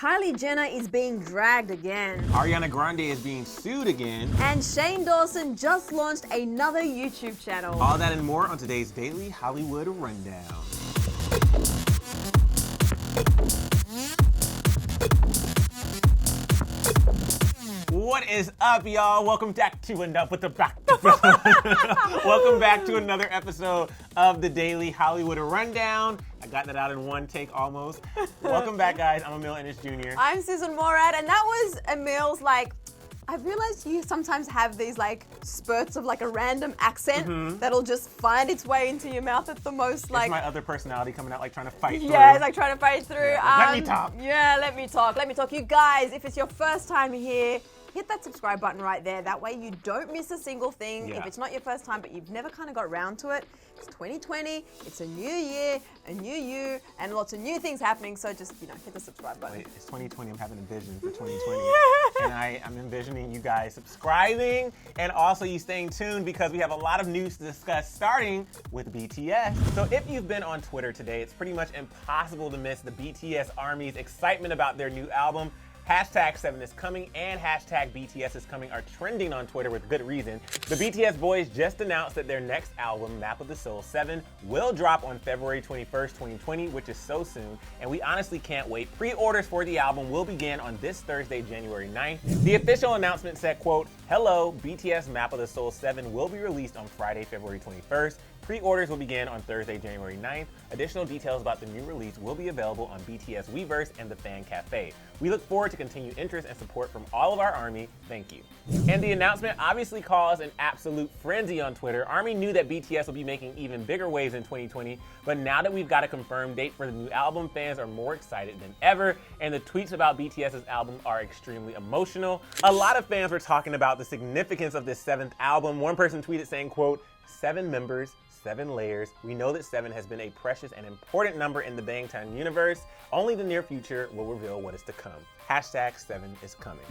Kylie Jenner is being dragged again. Ariana Grande is being sued again. And Shane Dawson just launched another YouTube channel. All that and more on today's Daily Hollywood Rundown. What is up, y'all? Welcome back to another Welcome back to another episode of the Daily Hollywood Rundown. I got that out in one take almost. Welcome back, guys. I'm Emile Ennis Jr. I'm Sussan and that was Emile's I realized you sometimes have these spurts of a random accent that'll just find its way into your mouth at the most It's my other personality coming out trying to fight through. Yeah, it's trying to fight through. Yeah, let me talk. Yeah, let me talk. You guys, if it's your first time here, hit that subscribe button right there. That way you don't miss a single thing. Yeah. If it's not your first time, but you've never kind of got around to it, it's 2020, it's a new year, a new you, and lots of new things happening. So just, hit the subscribe button. Wait, it's 2020. I'm having a vision for 2020. And I'm envisioning you guys subscribing and also you staying tuned because we have a lot of news to discuss, starting with BTS. So if you've been on Twitter today, it's pretty much impossible to miss the BTS Army's excitement about their new album. #7 is coming and #BTS is coming are trending on Twitter with good reason. The BTS boys just announced that their next album, Map of the Soul 7, will drop on February 21st, 2020, which is so soon, and we honestly can't wait. Pre-orders for the album will begin on this Thursday, January 9th. The official announcement said, quote, "Hello, BTS Map of the Soul 7 will be released on Friday, February 21st. Pre-orders will begin on Thursday, January 9th. Additional details about the new release will be available on BTS Weverse and the Fan Cafe. We look forward to continued interest and support from all of our ARMY. Thank you." And the announcement obviously caused an absolute frenzy on Twitter. ARMY knew that BTS would be making even bigger waves in 2020, but now that we've got a confirmed date for the new album, fans are more excited than ever, and the tweets about BTS's album are extremely emotional. A lot of fans were talking about the significance of this 7th album. One person tweeted saying, quote, "7 members, 7 layers. We know that 7 has been a precious and important number in the Bangtan universe. Only the near future will reveal what is to come. #7 is coming."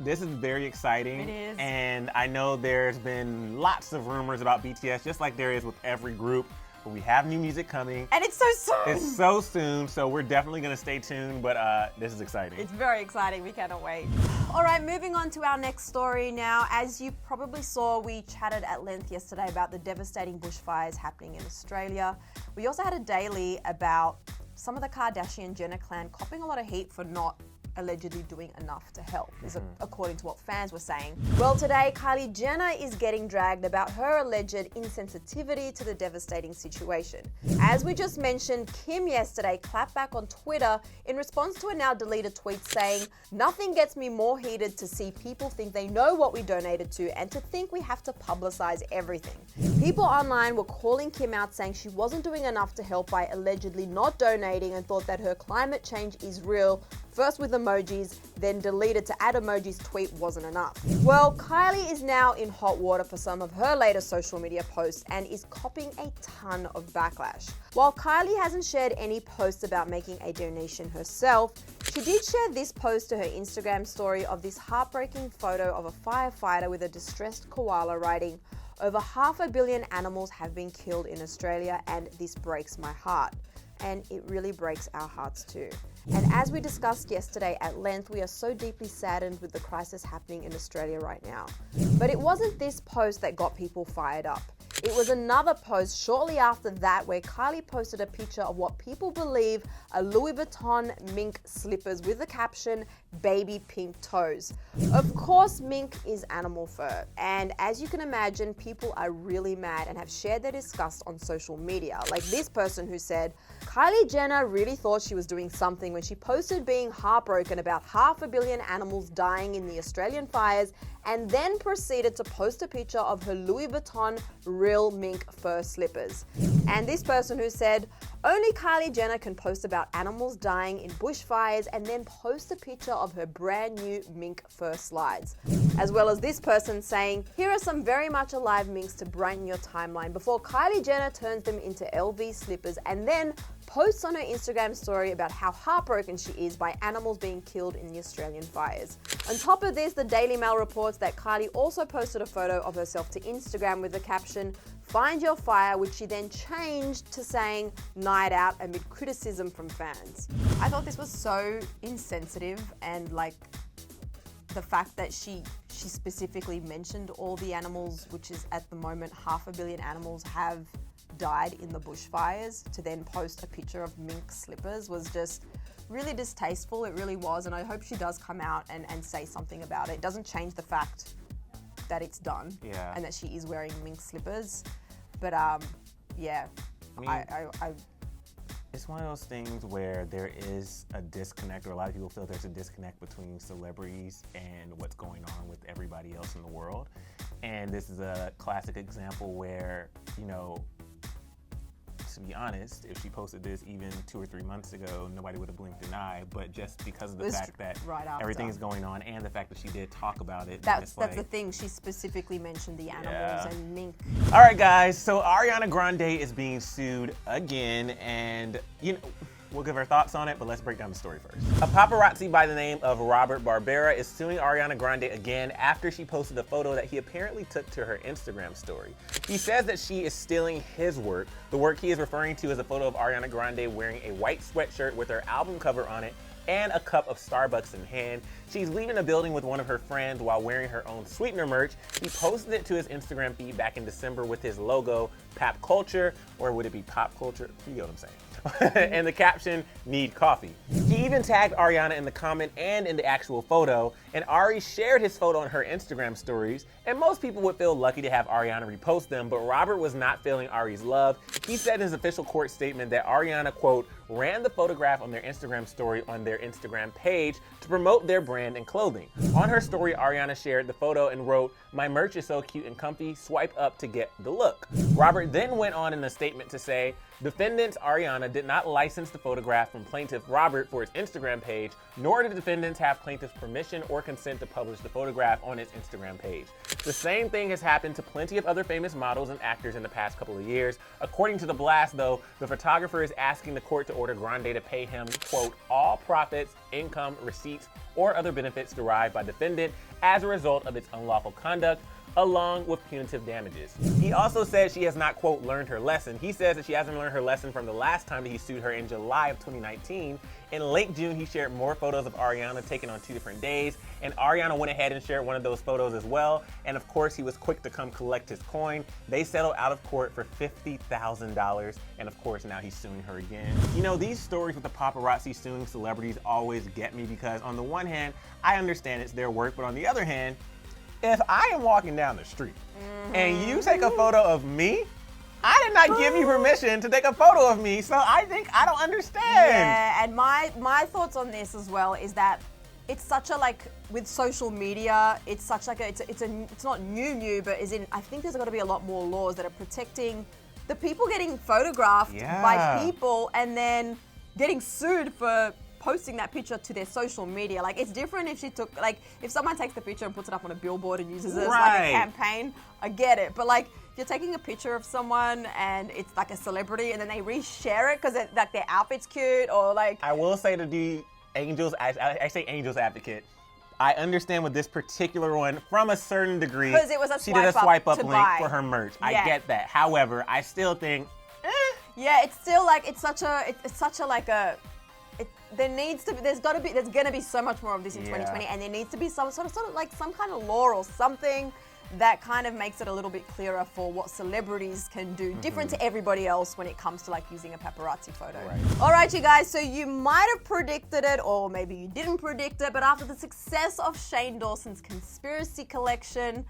This is very exciting. It is. And I know there's been lots of rumors about BTS, just like there is with every group. But we have new music coming. And it's so soon. It's so soon, so we're definitely going to stay tuned, but this is exciting. It's very exciting. We cannot wait. All right, moving on to our next story now. As you probably saw, we chatted at length yesterday about the devastating bushfires happening in Australia. We also had a daily about some of the Kardashian-Jenner clan copping a lot of heat for not allegedly doing enough to help, according to what fans were saying. Well, today, Kylie Jenner is getting dragged about her alleged insensitivity to the devastating situation. As we just mentioned, Kim yesterday clapped back on Twitter in response to a now deleted tweet saying, "Nothing gets me more heated to see people think they know what we donated to and to think we have to publicize everything." People online were calling Kim out saying she wasn't doing enough to help by allegedly not donating and thought that her climate change is real, first with emojis, then deleted to add emojis tweet wasn't enough. Well, Kylie is now in hot water for some of her latest social media posts and is copping a ton of backlash. While Kylie hasn't shared any posts about making a donation herself, she did share this post to her Instagram story of this heartbreaking photo of a firefighter with a distressed koala writing, "Over 500 million animals have been killed in Australia and this breaks my heart." And it really breaks our hearts too. And as we discussed yesterday at length, we are so deeply saddened with the crisis happening in Australia right now. But it wasn't this post that got people fired up. It was another post shortly after that where Kylie posted a picture of what people believe are Louis Vuitton mink slippers with the caption, "Baby pink toes." Of course, mink is animal fur. And as you can imagine, people are really mad and have shared their disgust on social media. Like this person who said, "Kylie Jenner really thought she was doing something when she posted being heartbroken about 500 million animals dying in the Australian fires and then proceeded to post a picture of her Louis Vuitton real mink fur slippers." And this person who said, "Only Kylie Jenner can post about animals dying in bushfires and then post a picture of her brand new mink fur slides." As well as this person saying, "Here are some very much alive minks to brighten your timeline," before Kylie Jenner turns them into LV slippers and then posts on her Instagram story about how heartbroken she is by animals being killed in the Australian fires. On top of this, the Daily Mail reports that Kylie also posted a photo of herself to Instagram with the caption, "Find your fire," which she then changed to saying, night out amid criticism from fans. I thought this was so insensitive, and like the fact that she specifically mentioned all the animals, which is at the moment 500 million animals have died in the bushfires, to then post a picture of mink slippers was just really distasteful. It really was, and I hope she does come out and say something about it. It doesn't change the fact that it's done, and that she is wearing mink slippers. But yeah, it's one of those things where there is a disconnect, or a lot of people feel there's a disconnect between celebrities and what's going on with everybody else in the world. And this is a classic example where, you know, to be honest, if she posted this even 2 or 3 months ago, nobody would have blinked an eye. But just because of the fact that everything's going on, and the fact that she did talk about it, that's the thing. She specifically mentioned the animals and mink. All right, guys. So Ariana Grande is being sued again, and you know, we'll give our thoughts on it, but let's break down the story first. A paparazzi by the name of Robert Barbera is suing Ariana Grande again after she posted a photo that he apparently took to her Instagram story. He says that she is stealing his work. The work he is referring to is a photo of Ariana Grande wearing a white sweatshirt with her album cover on it and a cup of Starbucks in hand. She's leaving a building with one of her friends while wearing her own sweetener merch. He posted it to his Instagram feed back in December with his logo, Pop Culture, or would it be Pop Culture? You know what I'm saying. And the caption, "Need coffee." He even tagged Ariana in the comment and in the actual photo, and Ari shared his photo on her Instagram stories, and most people would feel lucky to have Ariana repost them, but Robert was not feeling Ari's love. He said in his official court statement that Ariana, quote, ran the photograph on their Instagram story on their Instagram page to promote their brand and clothing. On her story, Ariana shared the photo and wrote, "My merch is so cute and comfy, swipe up to get the look." Robert then went on in a statement to say, defendants Ariana did not license the photograph from plaintiff Robert for his Instagram page, nor did defendants have plaintiff's permission or consent to publish the photograph on his Instagram page. The same thing has happened to plenty of other famous models and actors in the past couple of years. According to The Blast, though, the photographer is asking the court to order Grande to pay him, quote, all profits, income, receipts, or other benefits derived by defendant as a result of its unlawful conduct, along with punitive damages. He also said she has not, quote, learned her lesson. He says that she hasn't learned her lesson from the last time that he sued her in July of 2019. In late June, he shared more photos of Ariana taken on 2 different days, and Ariana went ahead and shared one of those photos as well. And of course, he was quick to come collect his coin. They settled out of court for $50,000, and of course, now he's suing her again. You know, these stories with the paparazzi suing celebrities always get me because on the one hand, I understand it's their work, but on the other hand, if I am walking down the street and you take a photo of me, I did not give you permission to take a photo of me, so I think I don't understand. Yeah, and my thoughts on this as well is that it's such a, like, with social media, it's such like it's not new, but is in, I think there's got to be a lot more laws that are protecting the people getting photographed by people and then getting sued for posting that picture to their social media. Like, it's different if she took, like, if someone takes the picture and puts it up on a billboard and uses it as like a campaign, I get it. But like, if you're taking a picture of someone and it's like a celebrity and then they reshare it because like their outfit's cute, or like, I will say to the Angels, I say Angels advocate, I understand with this particular one from a certain degree. Because it was she did a swipe up link buy. for her merch. I get that. However, I still think, yeah, it's still like, it's such a like a, there's gonna be so much more of this in 2020, and there needs to be some sort of like some kind of law or something that kind of makes it a little bit clearer for what celebrities can do, different to everybody else when it comes to like using a paparazzi photo. All right, you guys, so you might have predicted it, or maybe you didn't predict it, but after the success of Shane Dawson's conspiracy collection,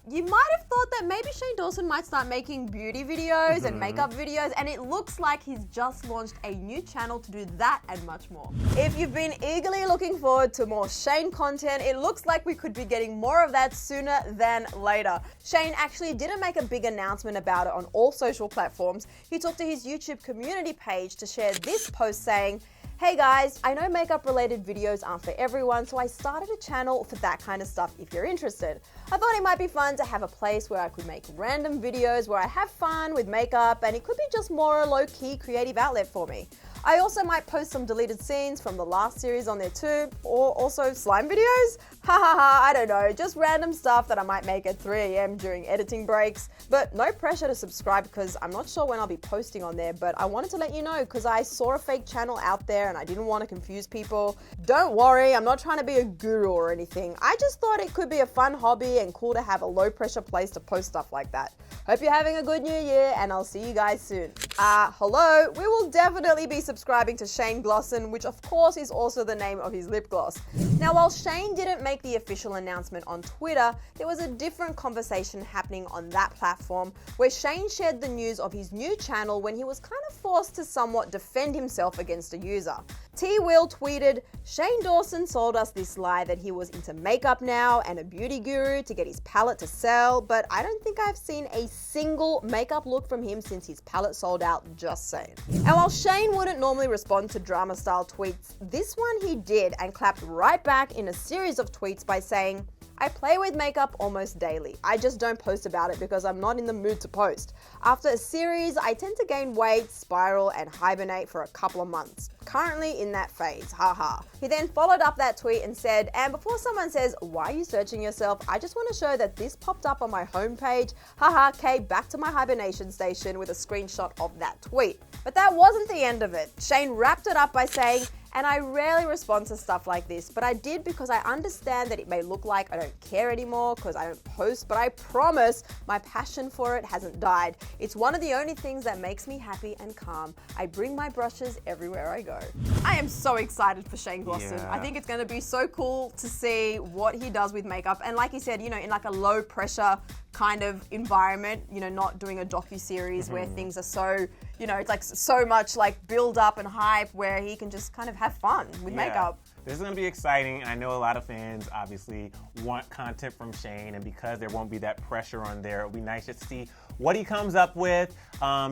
you might have thought that maybe Shane Dawson might start making beauty videos and makeup videos, and it looks like he's just launched a new channel to do that and much more. If you've been eagerly looking forward to more Shane content, it looks like we could be getting more of that sooner than later. Shane actually didn't make a big announcement about it on all social platforms. He took to his YouTube community page to share this post saying, "Hey guys, I know makeup related videos aren't for everyone, so I started a channel for that kind of stuff if you're interested. I thought it might be fun to have a place where I could make random videos where I have fun with makeup, and it could be just more a low-key creative outlet for me. I also might post some deleted scenes from the last series on there too, or also slime videos. I don't know, just random stuff that I might make at 3 a.m. during editing breaks. But no pressure to subscribe because I'm not sure when I'll be posting on there, but I wanted to let you know because I saw a fake channel out there and I didn't want to confuse people. Don't worry, I'm not trying to be a guru or anything. I just thought it could be a fun hobby and cool to have a low pressure place to post stuff like that. Hope you're having a good new year and I'll see you guys soon. Hello, we will definitely be subscribing to Shane Glosson, which of course is also the name of his lip gloss. Now, while Shane didn't make the official announcement on Twitter, there was a different conversation happening on that platform where Shane shared the news of his new channel when he was kind of forced to somewhat defend himself against a user. T-Will tweeted, "Shane Dawson sold us this lie that he was into makeup now and a beauty guru to get his palette to sell, but I don't think I've seen a single makeup look from him since his palette sold out, just saying." And while Shane wouldn't normally respond to drama style tweets, this one he did and clapped right back in a series of tweets by saying, "I play with makeup almost daily. I just don't post about it because I'm not in the mood to post. After a series, I tend to gain weight, spiral, and hibernate for a couple of months. Currently in that phase, haha." He then followed up that tweet and said, "And before someone says, why are you searching yourself? I just want to show that this popped up on my homepage. Haha, okay, back to my hibernation station," with a screenshot of that tweet. But that wasn't the end of it. Shane wrapped it up by saying, "And I rarely respond to stuff like this, but I did because I understand that it may look like I don't care anymore because I don't post, but I promise my passion for it hasn't died. It's one of the only things that makes me happy and calm. I bring my brushes everywhere I go." I am so excited for Shane Glosson. Yeah. I think it's going to be so cool to see what he does with makeup. And like he said, you know, in like a low pressure kind of environment, you know, not doing a docu-series where things are so, you know, it's like so much like build up and hype, where he can just kind of have fun with makeup. This is going to be exciting. I know a lot of fans obviously want content from Shane, and because there won't be that pressure on there, it'll be nice just to see what he comes up with.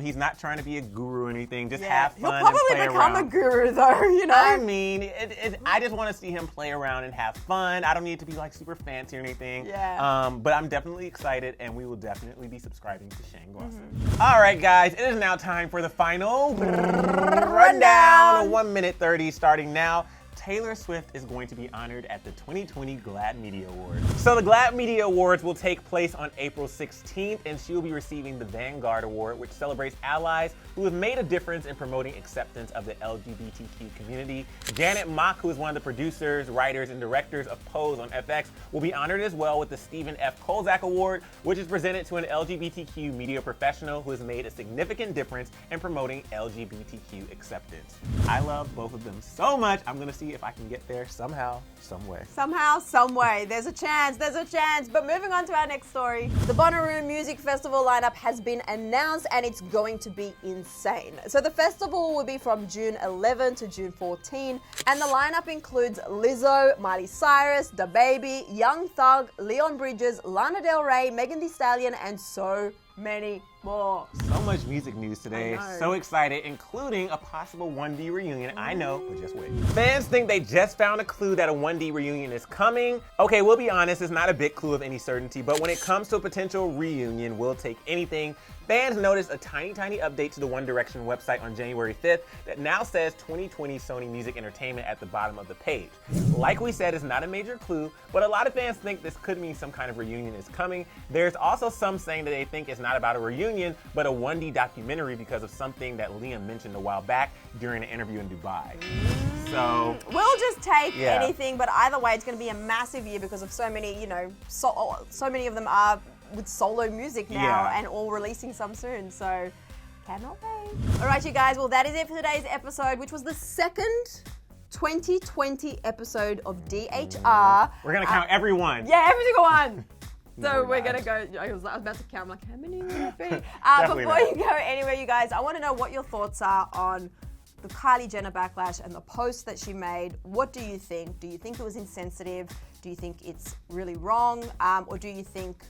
He's not trying to be a guru or anything, just have fun and play around. He'll probably become a guru though, you know? I mean, I just want to see him play around and have fun. I don't need to be like super fancy or anything. Yeah. But I'm definitely excited, and we will definitely be subscribing to Shane Glosson. All right, guys, it is now time for the final rundown. 1 minute 30 starting now. Taylor Swift is going to be honored at the 2020 GLAAD Media Awards. So the GLAAD Media Awards will take place on April 16th, and she will be receiving the Vanguard Award, which celebrates allies who have made a difference in promoting acceptance of the LGBTQ community. Janet Mock, who is one of the producers, writers, and directors of Pose on FX, will be honored as well with the Stephen F. Kozak Award, which is presented to an LGBTQ media professional who has made a significant difference in promoting LGBTQ acceptance. I love both of them so much. I'm gonna see if I can get there somehow, some way. Somehow, some way. There's a chance, there's a chance. But moving on to our next story. The Bonnaroo Music Festival lineup has been announced and it's going to be insane. So the festival will be from June 11 to June 14, and the lineup includes Lizzo, Miley Cyrus, DaBaby, Young Thug, Leon Bridges, Lana Del Rey, Megan Thee Stallion, and so many more. So much music news today. I know. So excited, including a possible 1D reunion. I know, but just wait. Fans think they just found a clue that a 1D reunion is coming. Okay, we'll be honest, it's not a big clue of any certainty, but when it comes to a potential reunion, we'll take anything. Fans noticed a tiny update to the One Direction website on January 5th that now says 2020 Sony Music Entertainment at the bottom of the page. Like we said, it's not a major clue, but a lot of fans think this could mean some kind of reunion is coming. There's also some saying that they think it's not about a reunion, but a 1D documentary because of something that Liam mentioned a while back during an interview in Dubai. So we'll just take anything, but either way, it's going to be a massive year because of so many, you know, so many of them are with solo music now and all releasing some soon. So cannot wait. All right, you guys. Well, that is it for today's episode, which was the second 2020 episode of DHR. We're gonna count every one. Yeah, every single one. No, So we're we're not. gonna go. I was about to count. I'm like, how many will it be? Definitely Before not. you go anywhere, you guys, I want to know what your thoughts are on the Kylie Jenner backlash and the post that she made. What do you think? Do you think it was insensitive? Do you think it's really wrong? Or do you think?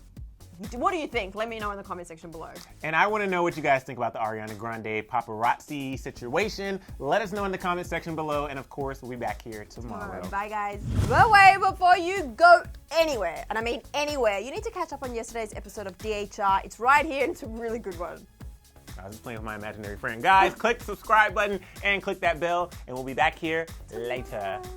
What do you think? Let me know in the comment section below. And I want to know what you guys think about the Ariana Grande paparazzi situation. Let us know in the comment section below. And of course, we'll be back here tomorrow. Bye, guys. But wait, before you go anywhere, and I mean anywhere, you need to catch up on yesterday's episode of DHR. It's right here, and it's a really good one. I was playing with my imaginary friend. Guys, click the subscribe button and click that bell, and we'll be back here later.